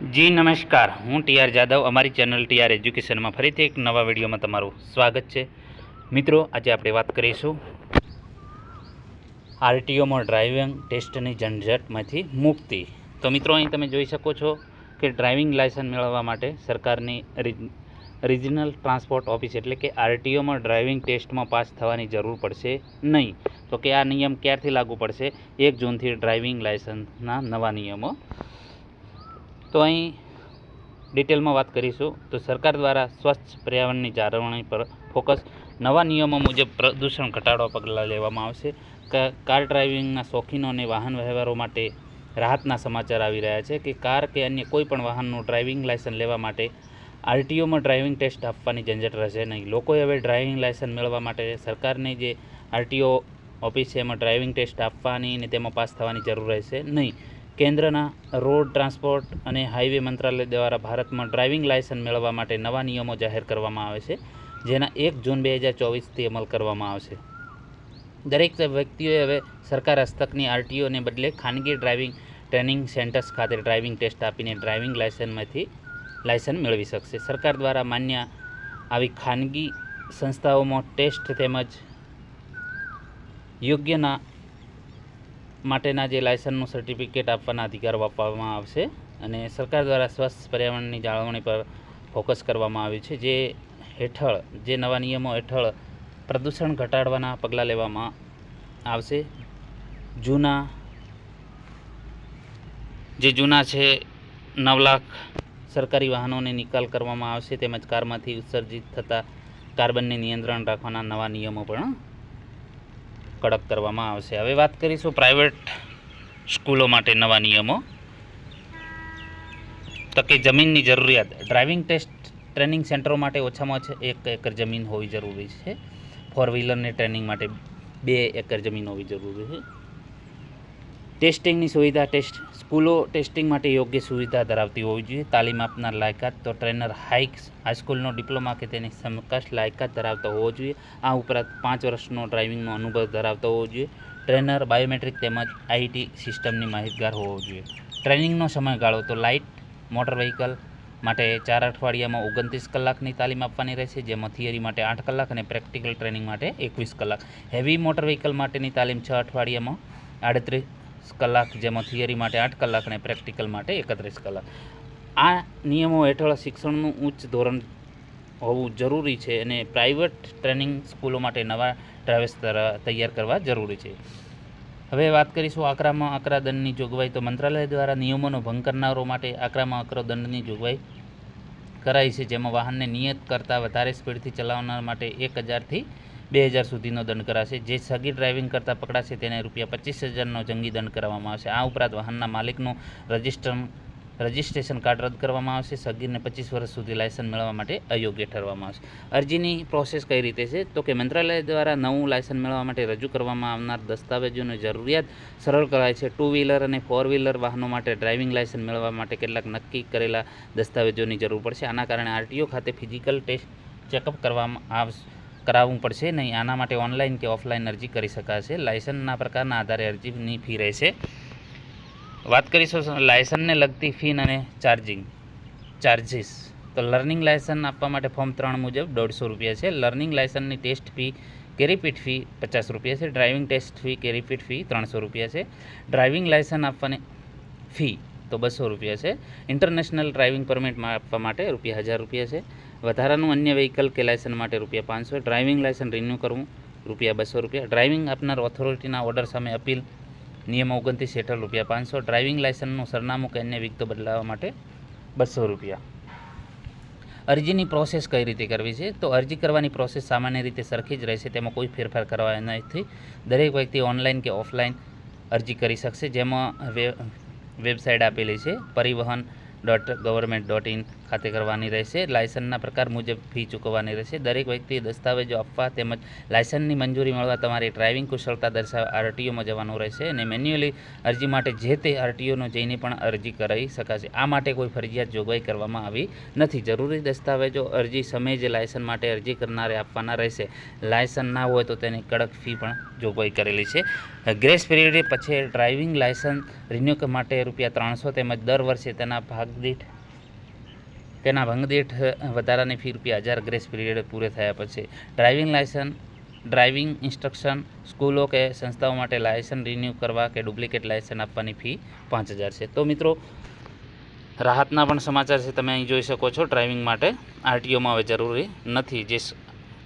જી નમસ્કાર, હું ટીઆર જાદવ. અમારી ચેનલ ટીઆર એજ્યુકેશનમાં ફરીથી એક નવા વિડીયોમાં તમારું સ્વાગત છે. મિત્રો, આજે આપણે વાત કરીશું આરટીઓમાં ડ્રાઇવિંગ ટેસ્ટની ઝંઝટમાંથી મુક્તિ. તો મિત્રો, અહીં તમે જોઈ શકો છો કે ડ્રાઇવિંગ લાયસન્સ મેળવવા માટે સરકારની રિજનલ ટ્રાન્સપોર્ટ ઓફિસ એટલે કે આરટીઓમાં ડ્રાઇવિંગ ટેસ્ટમાં પાસ થવાની જરૂર પડશે નહીં. તો કે આ નિયમ ક્યારથી લાગુ પડશે? 1 જૂનથી ડ્રાઇવિંગ લાયસન્સના નવા નિયમો. તો અહીં ડિટેલમાં વાત કરીશું. તો સરકાર દ્વારા સ્વચ્છ પર્યાવરણની જાળવણી પર ફોકસ. નવા નિયમો મુજબ પ્રદૂષણ ઘટાડવા પગલાં લેવામાં આવશે. કાર ડ્રાઇવિંગના શોખીનો અને વાહન વ્યવહારો માટે રાહતના સમાચાર આવી રહ્યા છે કે કાર કે અન્ય કોઈ પણ વાહનનું ડ્રાઇવિંગ લાયસન્સ લેવા માટે આરટીઓમાં ડ્રાઇવિંગ ટેસ્ટ આપવાની ઝંઝટ રહેશે નહીં. લોકોએ હવે ડ્રાઇવિંગ લાયસન્સ મેળવવા માટે સરકારની જે આરટીઓ ઓફિસ છે એમાં ડ્રાઇવિંગ ટેસ્ટ આપવાની અને તેમાં પાસ થવાની જરૂર રહેશે નહીં. કેન્દ્રના રોડ ટ્રાન્સપોર્ટ અને હાઇવે મંત્રાલય દ્વારા ભારતમાં ડ્રાઇવિંગ લાયસન્સ મેળવવા માટે નવા નિયમો જાહેર કરવામાં આવે છે, જેના 1 જૂન 2024થી અમલ કરવામાં આવશે. દરેક વ્યક્તિઓએ હવે સરકાર હસ્તકની આરટીઓને બદલે ખાનગી ડ્રાઇવિંગ ટ્રેનિંગ સેન્ટર્સ ખાતે ડ્રાઇવિંગ ટેસ્ટ આપીને ડ્રાઇવિંગ લાયસન્સ મેળવી શકશે. સરકાર દ્વારા માન્ય આવી ખાનગી સંસ્થાઓમાં ટેસ્ટ તેમજ યોગ્યના માટેના જે લાયસન્સનું સર્ટિફિકેટ આપવાના અધિકારો આપવામાં આવશે. અને સરકાર દ્વારા સ્વચ્છ પર્યાવરણની જાળવણી પર ફોકસ કરવામાં આવ્યું છે, જે નવા નિયમો હેઠળ પ્રદૂષણ ઘટાડવાના પગલાં લેવામાં આવશે. જૂના છે 9 લાખ સરકારી વાહનોને નિકાલ કરવામાં આવશે, તેમજ કારમાંથી ઉત્સર્જિત થતા કાર્બનને નિયંત્રણ રાખવાના નવા નિયમો પણ કડક કરવામાં આવશે. હવે વાત કરીશું પ્રાઇવેટ સ્કૂલો માટે નવા નિયમો. તો કે જમીનની જરૂરિયાત. ડ્રાઇવિંગ ટેસ્ટ ટ્રેનિંગ સેન્ટરો માટે ઓછામાં ઓછા 1 એકર જમીન હોવી જરૂરી છે. 4 વ્હીલરની ટ્રેનિંગ માટે 2 એકર જમીન હોવી જરૂરી છે. ટેસ્ટિંગની સુવિધા. સ્કૂલો ટેસ્ટિંગ માટે યોગ્ય સુવિધા ધરાવતી હોવી જોઈએ. તાલીમ આપનાર લાયકાત. તો ટ્રેનર હાઈસ્કૂલનો ડિપ્લોમા કે તેની સમકક્ષ લાયકાત ધરાવતો હોવો જોઈએ. આ ઉપરાંત 5 વર્ષનો ડ્રાઇવિંગનો અનુભવ ધરાવતો હોવો જોઈએ. ટ્રેનર બાયોમેટ્રિક તેમજ આઈટી સિસ્ટમની માહિતગાર હોવો જોઈએ. ટ્રેનિંગનો સમયગાળો. તો લાઇટ મોટર વ્હીકલ માટે 4 અઠવાડિયામાં 29 કલાકની તાલીમ આપવાની રહેશે, જેમાં થિયરી માટે 8 કલાક અને પ્રેક્ટિકલ ટ્રેનિંગ માટે 21 કલાક. હેવી મોટર વ્હીકલ માટેની તાલીમ 6 અઠવાડિયામાં 38 કલાક, જેમાં થિયરી માટે 8 કલાક અને પ્રેક્ટિકલ માટે 31 કલાક. આ નિયમો હેઠળ શિક્ષણનું ઉચ્ચ ધોરણ હોવું જરૂરી છે અને પ્રાઇવેટ ટ્રેનિંગ સ્કૂલો માટે નવા ડ્રાઇવર્સ તૈયાર કરવા જરૂરી છે. હવે વાત કરીશું આકરામાં આકરા દંડની જોગવાઈ. તો મંત્રાલય દ્વારા નિયમોનો ભંગ કરનારો માટે આકરામાં આકરો દંડની જોગવાઈ કરાઈ છે, જેમાં વાહનને નિયત કરતાં વધારે સ્પીડથી ચલાવનાર માટે 1000થી 2000 સુધીનો દંડ કરાશે. જે સગીર ડ્રાઇવિંગ કરતાં પકડાશે તેને ₹25,000નો જંગી દંડ કરવામાં આવશે. આ ઉપરાંત વાહનના માલિકનું રજિસ્ટ્રેશન કાર્ડ રદ કરવામાં આવશે. સગીરને 25 વર્ષ સુધી લાયસન્સ મેળવવા માટે અયોગ્ય ઠરવામાં આવશે. અરજીની પ્રોસેસ કઈ રીતે છે? તો કે મંત્રાલય દ્વારા નવું લાયસન્સ મેળવવા માટે રજૂ કરવામાં આવનાર દસ્તાવેજોની જરૂરિયાત સરળ કરાય છે. 2 વ્હીલર અને 4 વ્હીલર વાહનો માટે ડ્રાઇવિંગ લાયસન્સ મેળવવા માટે કેટલાક નક્કી કરેલા દસ્તાવેજોની જરૂર પડશે. આના કારણે આરટીઓ ખાતે ફિઝિકલ ટેસ્ટ ચેકઅપ કરાવવું પડશે નહીં. આના માટે ઓનલાઈન કે ઓફલાઈન અરજી કરી શકાશે. લાયસન્સના પ્રકારના આધારે અરજીની ફી રહેશે. વાત કરીશું લાયસન્સને લગતી ફી અને ચાર્જિસ. તો લર્નિંગ લાયસન્સ આપવા માટે ફોર્મ 3 મુજબ ₹150 છે. લર્નિંગ લાયસન્સની ટેસ્ટ ફી કે રિપીટ ફી ₹50 છે. ડ્રાઇવિંગ ટેસ્ટ ફી કે રિપીટ ફી ₹300 છે. ડ્રાઇવિંગ લાયસન્સ આપવાની ફી તો ₹200 છે. ઇન્ટરનેશનલ ડ્રાઇવિંગ પરમિટ આપવા માટે ₹1000 છે. વધારાનું અન્ય વ્હીકલ કે લાયસન્સ માટે ₹500. ડ્રાઇવિંગ લાયસન્સ રિન્યૂ કરવું ₹200. ડ્રાઇવિંગ આપનાર ઓથોરિટીના ઓર્ડર સામે અપીલ નિયમ 29 હેઠળ ₹500. ડ્રાઇવિંગ લાયસન્સનું સરનામું કે અન્ય વિગતો બદલાવવા માટે ₹200. અરજીની પ્રોસેસ કઈ રીતે કરવી છે? તો અરજી કરવાની પ્રોસેસ સામાન્ય રીતે સરખી જ રહેશે, તેમાં કોઈ ફેરફાર કરવા નથી. દરેક વ્યક્તિ ઓનલાઈન કે ઓફલાઈન અરજી કરી શકશે, જેમાં વેબસાઇટ આપેલી છે પરિવહન.gov.in. ખાતે કરવાની રહેશે. લાયસન્સના પ્રકાર મુજબ ફી ચૂકવવાની રહેશે. દરેક વ્યક્તિએ દસ્તાવેજો આપવા તેમજ લાયસન્સની મંજૂરી મળવા તમારી ડ્રાઇવિંગ કુશળતા દર્શાવવા આરટીઓમાં જવાનું રહેશે અને મેન્યુઅલી અરજી માટે જે તે આરટીઓનો જઈને પણ અરજી કરાવી શકાશે. આ માટે કોઈ ફરજિયાત જોગવાઈ કરવામાં આવી નથી. જરૂરી દસ્તાવેજો અરજી સમયે જ લાયસન્સ માટે અરજી કરનારે આપવાના રહેશે. લાયસન્સ ના હોય તો તેની કડક ફી પણ જોગવાઈ કરેલી છે. ગ્રેસ પીરિયડ પછી ડ્રાઇવિંગ લાયસન્સ રિન્યૂ માટે ₹300 તેમજ દર વર્ષે તેના ભંગ દીઠ વધારાની ફી ₹1000 ગ્રેસ પીરિયડ પૂરે થયા પછી. ડ્રાઇવિંગ ઇન્સ્ટ્રક્શન સ્કૂલો કે સંસ્થાઓ માટે લાયસન્સ રિન્યૂ કરવા કે ડુપ્લિકેટ લાયસન્સ આપવાની ફી 5000 છે. તો મિત્રો રાહતના પણ સમાચાર છે, તમે અહીં જોઈ શકો છો. ડ્રાઇવિંગ માટે આરટીઓમાં હવે જરૂરી નથી. જે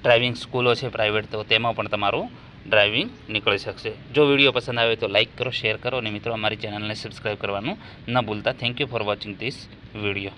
ડ્રાઇવિંગ સ્કૂલો છે પ્રાઇવેટ, તો તેમાં પણ તમારું ડ્રાઇવિંગ નીકળી શકશે. જો વિડીયો પસંદ આવે તો લાઇક કરો, શેર કરો અને મિત્રો અમારી ચેનલને સબસ્ક્રાઈબ કરવાનું ન ભૂલતા. Thank you for watching this video.